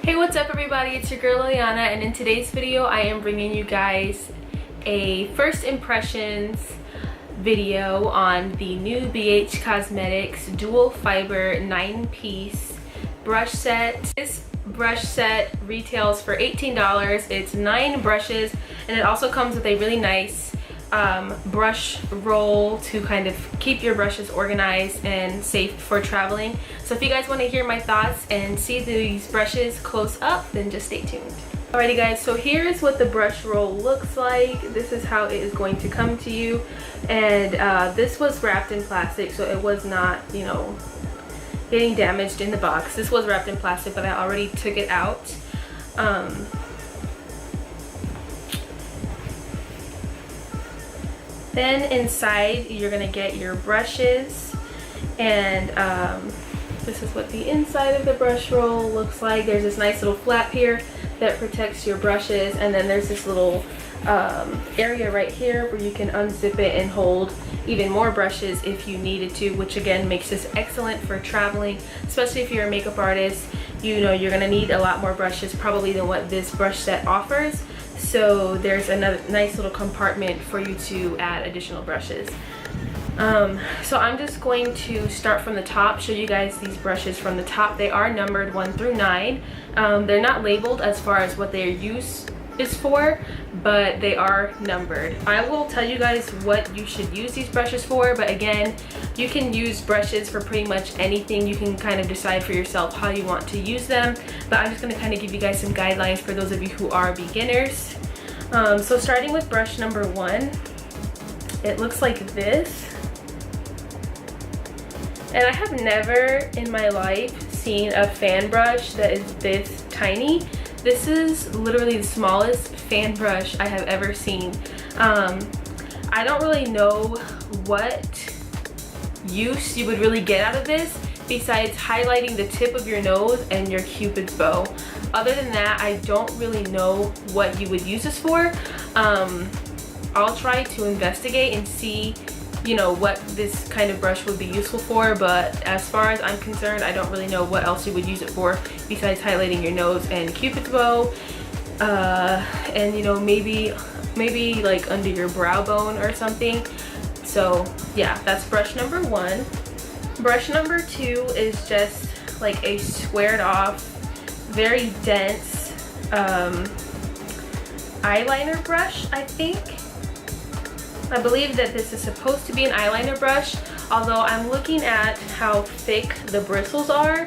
Hey, what's up everybody? It's your girl Liliana, and in today's video I am bringing you guys a first impressions video on the new Bh Cosmetics dual fiber 9-piece brush set. This brush set retails for $18. It's 9 brushes, and it also comes with a really nice brush roll to kind of keep your brushes organized and safe for traveling. So if you guys want to hear my thoughts and see these brushes close up, then just stay tuned. Alrighty guys, so here's what the brush roll looks like. This is how it is going to come to you, and this was wrapped in plastic, so it was not, you know, getting damaged in the box. This was wrapped in plastic, but I already took it out. Then inside you're gonna get your brushes, and this is what the inside of the brush roll looks like. There's this nice little flap here that protects your brushes, and then there's this little area right here where you can unzip it and hold even more brushes if you needed to, which again makes this excellent for traveling, especially if you're a makeup artist. You know you're gonna need a lot more brushes probably than what this brush set offers. So there's another nice little compartment for you to add additional brushes. So I'm just going to start from the top, show you guys these brushes from the top. They are numbered 1 through 9. They're not labeled as far as what their use is for, but they are numbered. I will tell you guys what you should use these brushes for, but again, you can use brushes for pretty much anything. You can kind of decide for yourself how you want to use them, but I'm just going to kind of give you guys some guidelines for those of you who are beginners. So starting with brush number 1, it looks like this, and I have never in my life seen a fan brush that is this tiny. This is literally the smallest fan brush I have ever seen. I don't really know what use you would really get out of this besides highlighting the tip of your nose and your cupid's bow. Other than that, I don't really know what you would use this for. I'll try to investigate and see, you know, what this kind of brush would be useful for, but as far as I'm concerned, I don't really know what else you would use it for besides highlighting your nose and cupid's bow, and you know, maybe like under your brow bone or something. So yeah, that's brush number 1. Brush number 2 is just like a squared off, very dense eyeliner brush, I think. I believe that this is supposed to be an eyeliner brush, although I'm looking at how thick the bristles are. I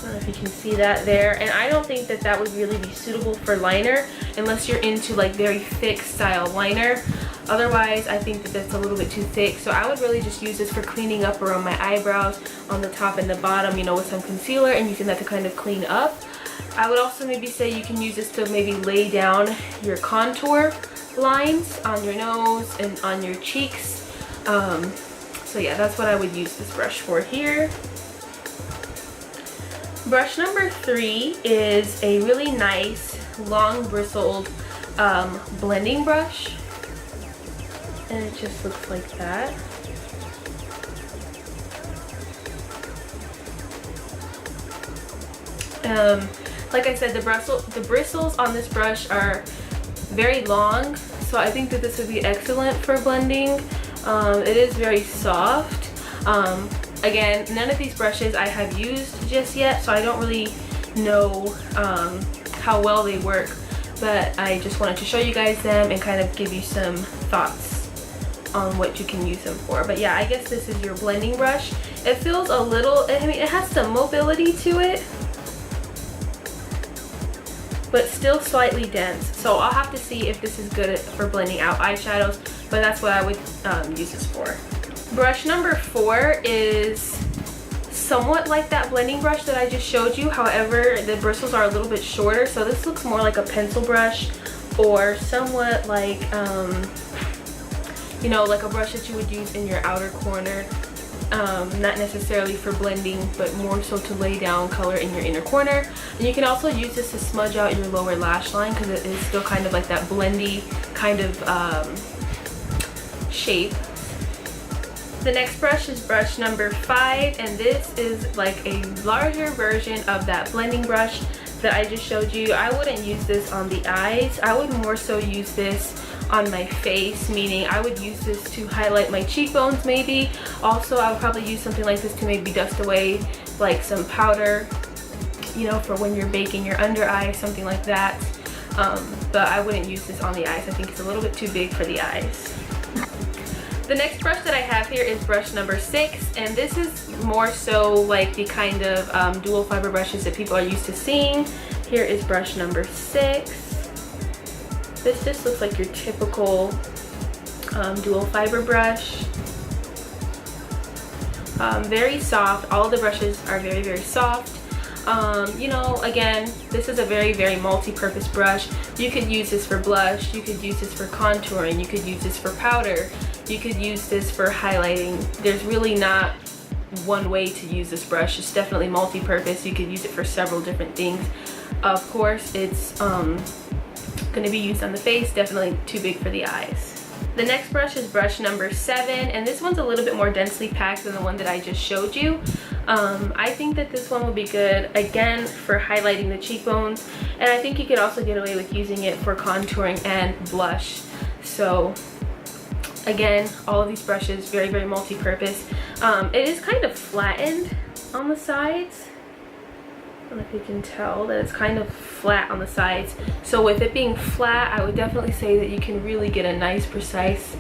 don't know if you can see that there, and I don't think that that would really be suitable for liner unless you're into like very thick style liner. Otherwise, I think that that's a little bit too thick, so I would really just use this for cleaning up around my eyebrows on the top and the bottom, you know, with some concealer and using that to kind of clean up. I would also maybe say you can use this to maybe lay down your contour lines on your nose and on your cheeks. So yeah, that's what I would use this brush for here. Brush number 3 is a really nice long bristled blending brush, and it just looks like that. Like I said, the bristles on this brush are very long, so I think that this would be excellent for blending. It is very soft. Again, none of these brushes I have used just yet, so I don't really know how well they work, but I just wanted to show you guys them and kind of give you some thoughts on what you can use them for. But yeah, I guess this is your blending brush. It feels a little, I mean, it has some mobility to it, but still slightly dense. So I'll have to see if this is good for blending out eyeshadows, but that's what I would use this for. Brush number 4 is somewhat like that blending brush that I just showed you. However, the bristles are a little bit shorter, so this looks more like a pencil brush, or somewhat like, you know, like a brush that you would use in your outer corner. Not necessarily for blending, but more so to lay down color in your inner corner. And you can also use this to smudge out your lower lash line, because it is still kind of like that blendy kind of shape. The next brush is brush number 5, and this is like a larger version of that blending brush that I just showed you, I wouldn't use this on the eyes. I would more so use this on my face, meaning I would use this to highlight my cheekbones maybe. Also, I would probably use something like this to maybe dust away like some powder, you know, for when you're baking your under eye, something like that. But I wouldn't use this on the eyes. I think it's a little bit too big for the eyes. The next brush that I have here is brush number 6, and this is more so like the kind of dual fiber brushes that people are used to seeing. Here is brush number 6. This just looks like your typical dual fiber brush. Very soft. All of the brushes are very, very soft. You know, again, this is a very, very multi-purpose brush. You could use this for blush, you could use this for contouring, you could use this for powder, you could use this for highlighting. There's really not one way to use this brush. It's definitely multi-purpose. You could use it for several different things. Of course, it's going to be used on the face, definitely too big for the eyes. The next brush is brush number 7, and this one's a little bit more densely packed than the one that I just showed you. I think that this one will be good, again, for highlighting the cheekbones, and I think you could also get away with using it for contouring and blush. So again, all of these brushes, very, very multi-purpose. It is kind of flattened on the sides. I don't know if you can tell that it's kind of flat on the sides. So with it being flat, I would definitely say that you can really get a nice, precise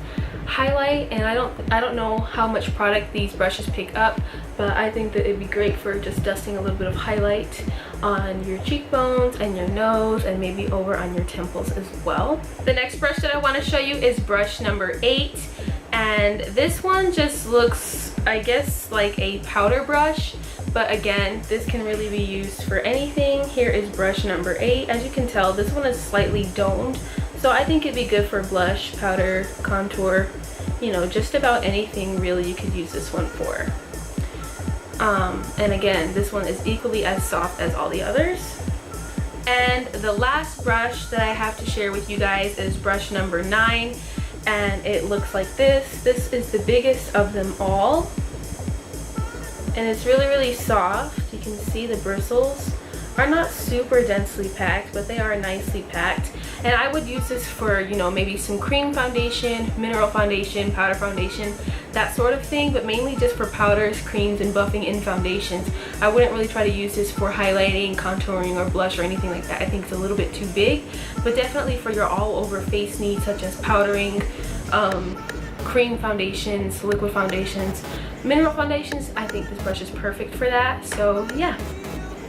highlight. And I don't know how much product these brushes pick up, but I think that it'd be great for just dusting a little bit of highlight on your cheekbones and your nose and maybe over on your temples as well. The next brush that I want to show you is brush number 8, and this one just looks, I guess, like a powder brush, but again, this can really be used for anything. Here is brush number 8. As you can tell, this one is slightly domed, so I think it'd be good for blush, powder, contour, you know, just about anything really you could use this one for. And again, this one is equally as soft as all the others. And the last brush that I have to share with you guys is brush number 9, and it looks like this. This is the biggest of them all, and it's really, really soft. You can see the bristles are not super densely packed, but they are nicely packed. And I would use this for, you know, maybe some cream foundation, mineral foundation, powder foundation, that sort of thing, but mainly just for powders, creams, and buffing in foundations. I wouldn't really try to use this for highlighting, contouring, or blush or anything like that. I think it's a little bit too big, but definitely for your all over face needs, such as powdering, cream foundations, liquid foundations, mineral foundations. I think this brush is perfect for that. So yeah.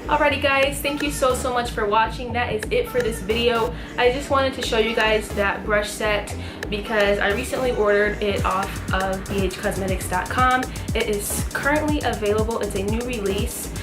Alrighty guys, thank you so much for watching. That is it for this video. I just wanted to show you guys that brush set because I recently ordered it off of bhcosmetics.com. It is currently available. It's a new release.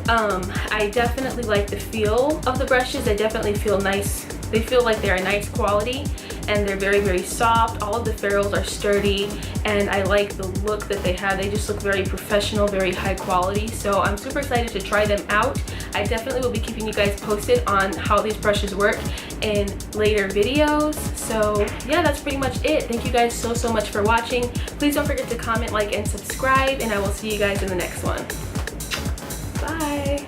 I definitely like the feel of the brushes. They definitely feel nice. They feel like they're a nice quality, and they're very, very soft. All of the ferrules are sturdy, and I like the look that they have. They just look very professional, very high quality. So I'm super excited to try them out. I definitely will be keeping you guys posted on how these brushes work in later videos. So yeah, that's pretty much it. Thank you guys so much for watching. Please don't forget to comment, like, and subscribe, and I will see you guys in the next one. Bye.